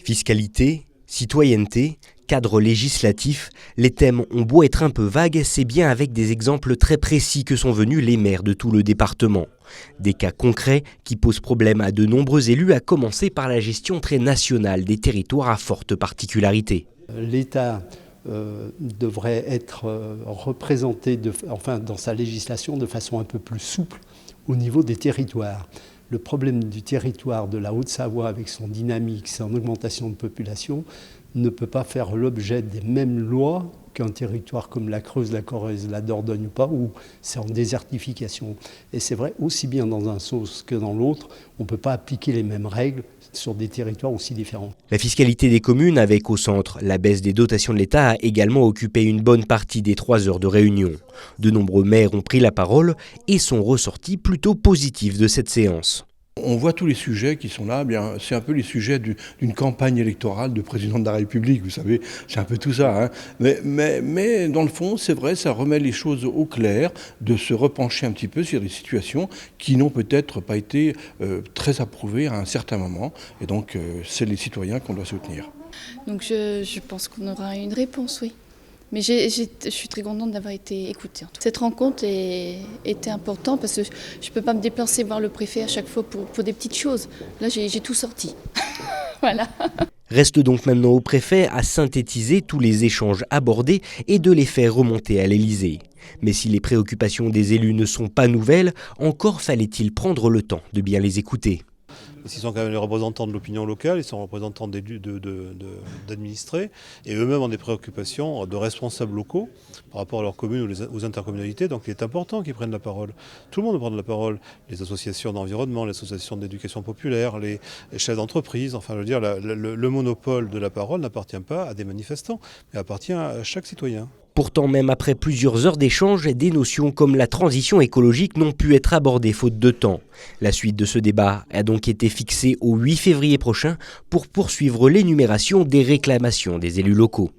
Fiscalité, citoyenneté, cadre législatif, les thèmes ont beau être un peu vagues, c'est bien avec des exemples très précis que sont venus les maires de tout le département. Des cas concrets qui posent problème à de nombreux élus, à commencer par la gestion très nationale des territoires à forte particularité. L'État devrait être représenté dans sa législation de façon un peu plus souple au niveau des territoires. Le problème du territoire de la Haute-Savoie avec son dynamique, son augmentation de population, ne peut pas faire l'objet des mêmes lois qu'un territoire comme la Creuse, la Corrèze, la Dordogne ou pas, où c'est en désertification. Et c'est vrai, aussi bien dans un sens que dans l'autre, on ne peut pas appliquer les mêmes règles sur des territoires aussi différents. La fiscalité des communes, avec au centre la baisse des dotations de l'État, a également occupé une bonne partie des 3 heures de réunion. De nombreux maires ont pris la parole et sont ressortis plutôt positifs de cette séance. On voit tous les sujets qui sont là, bien, c'est un peu les sujets d'une campagne électorale de président de la République, vous savez, c'est un peu tout ça. Hein. Mais dans le fond, c'est vrai, ça remet les choses au clair, de se repencher un petit peu sur des situations qui n'ont peut-être pas été très approuvées à un certain moment. Et donc, c'est les citoyens qu'on doit soutenir. Donc je pense qu'on aura une réponse, oui. Mais je suis très contente d'avoir été écoutée. Cette rencontre était importante parce que je ne peux pas me déplacer voir le préfet à chaque fois pour des petites choses. Là, j'ai tout sorti. Voilà. Reste donc maintenant au préfet à synthétiser tous les échanges abordés et de les faire remonter à l'Élysée. Mais si les préoccupations des élus ne sont pas nouvelles, encore fallait-il prendre le temps de bien les écouter. Ils sont quand même les représentants de l'opinion locale, ils sont représentants d'administrés, et eux-mêmes ont des préoccupations de responsables locaux par rapport à leurs communes ou aux intercommunalités. Donc il est important qu'ils prennent la parole. Tout le monde prend la parole. Les associations d'environnement, les associations d'éducation populaire, les chefs d'entreprise. Enfin, je veux dire, le monopole de la parole n'appartient pas à des manifestants, mais appartient à chaque citoyen. Pourtant, même après plusieurs heures d'échanges, des notions comme la transition écologique n'ont pu être abordées faute de temps. La suite de ce débat a donc été fixée au 8 février prochain pour poursuivre l'énumération des réclamations des élus locaux.